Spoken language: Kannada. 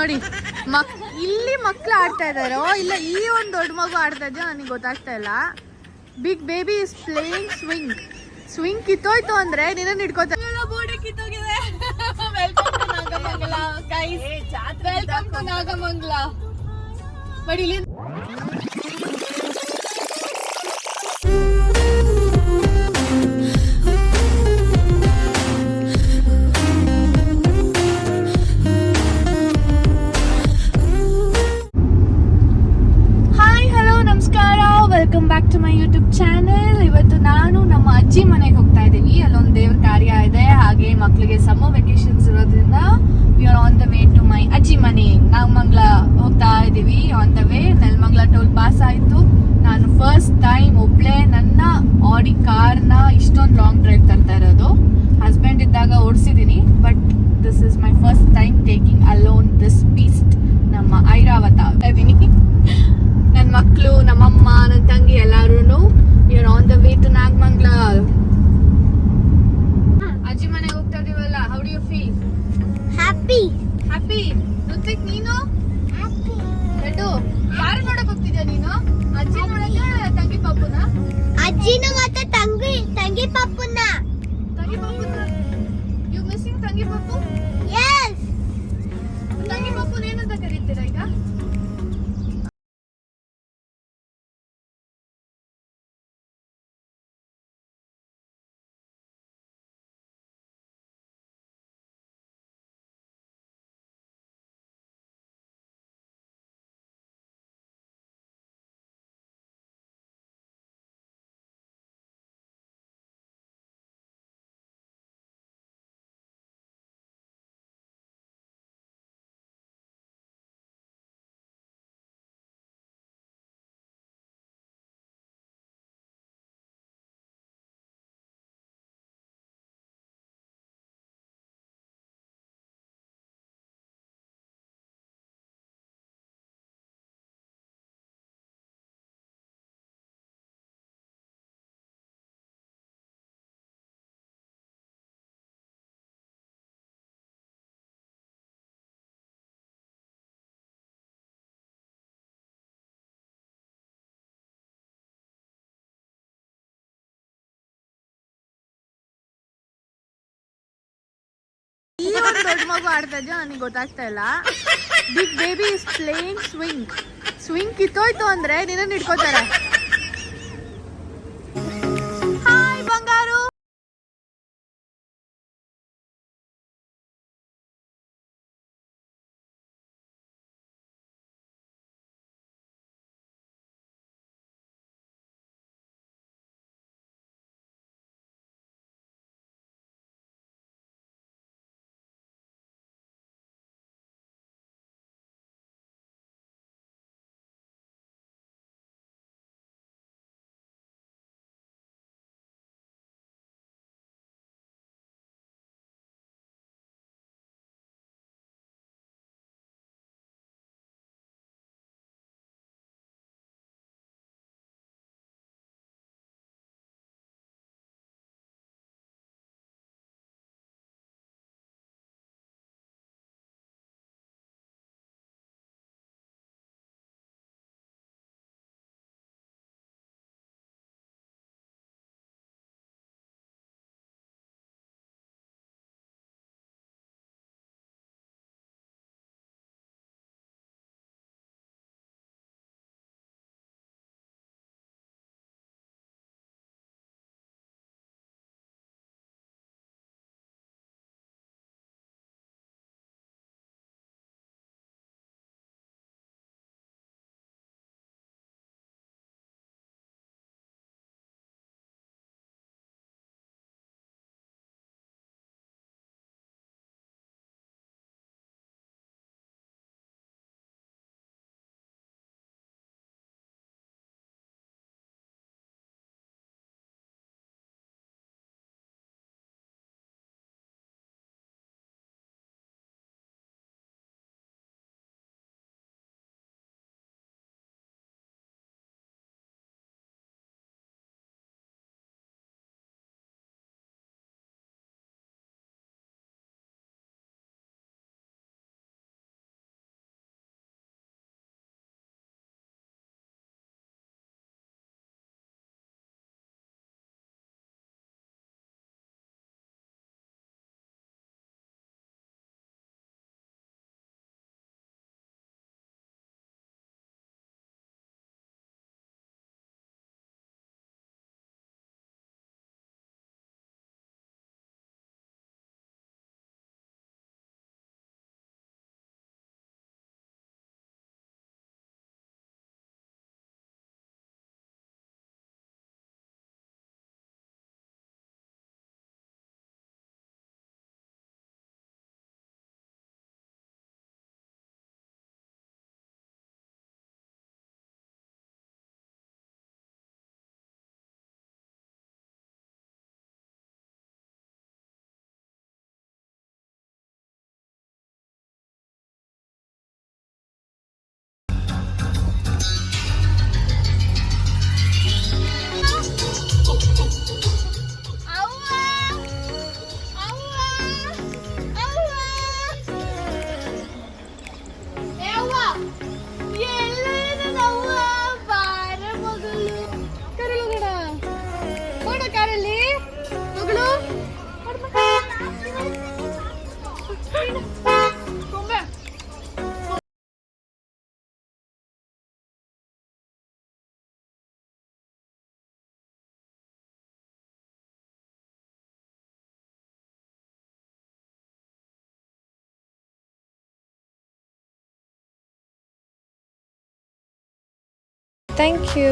ನೋಡಿ ಇಲ್ಲಿ ಮಕ್ಳು ಆಡ್ತಾ ಇದಾರೋ ಇಲ್ಲ ಈ ಒಂದು ದೊಡ್ಡ ಮಗು ಆಡ್ತಾ ಇದೆಯೋ ನನಗೆ ಗೊತ್ತಾಗ್ತಾ ಇಲ್ಲ. Big baby is playing swing. Swing ಕಿತ್ತೋಯ್ತು ಅಂದ್ರೆ ನಿನ್ನ ಹಿಡ್ಕೋತ ಕಿತ್ತೋಗಿದೆ. Welcome to Nagamangala guys, welcome to Nagamangala. But ಇಲ್ಲಿ welcome back to my YouTube channel. ಇವತ್ತು ನಾನು ನಮ್ಮ ಅಜ್ಜಿ ಮನೆಗೆ ಹೋಗ್ತಾ ಇದ್ದೀವಿ. ಅಲ್ಲೊಂದು ದೇವ್ರ ಕಾರ್ಯ ಇದೆ, ಹಾಗೆ ಮಕ್ಕಳಿಗೆ ಸಮ್ಮರ್ ವೆಕೇಶನ್ಸ್ ಇರೋದ್ರಿಂದ we are on the way to my ಅಜ್ಜಿ ಮನೆ. ನಾಗಮಂಗಲ ಹೋಗ್ತಾ ಇದ್ದೀವಿ. On the way Nelamangala toll pass ಆಯಿತು. ನಾನು ಫಸ್ಟ್ ಟೈಮ್ ಒಬ್ಳೆ ನನ್ನ ಆಡಿ ಕಾರ್ನ ಇಷ್ಟೊಂದು ಲಾಂಗ್ ಡ್ರೈವ್ ತರ್ತಾ ಇರೋದು. ಹಸ್ಬೆಂಡ್ ಇದ್ದಾಗ ಓಡಿಸಿದ್ದೀನಿ, but this is my first time taking alone this beast. ನಮ್ಮ ಐರಾವತ ಇದ್ದೀನಿ. ನನ್ನ ಮಕ್ಕಳು, ನಮ್ಮಮ್ಮ, ನನ್ನ ತಂಗಿ ಎಲ್ಲಾರು we are on the way to Nagamangala. ಅಜ್ಜಿ ಮನೆಗೆ ಹೋಗ್ತಾ ಇದೀವಲ್ಲ, how do you feel? Happy. Happy. Ritvik ನೀನು? ಹ್ಯಾಪಿ. ರೆಡ್ಡು, ಯಾರು ನೋಡಕ್ ಹೋಗ್ತಿದ್ಯಾ ನೀನು? ಅಜ್ಜಿ ನೋಡಕ್ಕೆ ತಂಗಿ ಪಪ್ಪುನ? ಅಜ್ಜಿನ ಮತ್ತೆ ತಂಗಿ ಪಪ್ಪುನ. ತಂಗಿ ಪಪ್ಪುನ? ಯು ಮಿಸ್ಸಿಂಗ್ ತಂಗಿ ಪಪ್ಪು? ಯೆಸ್. ತಂಗಿ ಪಪ್ಪುನ ಏನಂತ ಕರೀತೀರಾ ಈಗ? ಈ ಒಂದು ದೊಡ್ಡ ಮಗು ಆಡ್ತಾ ಇದೆಯೋ ನನಗೆ ಗೊತ್ತಾಗ್ತಾ ಇಲ್ಲ. Big baby is playing swing. Swing ಕಿತ್ತೋಯ್ತು ಅಂದ್ರೆ ನಿನ್ನ ಹಿಡ್ಕೋತಾರೆ. Thank you.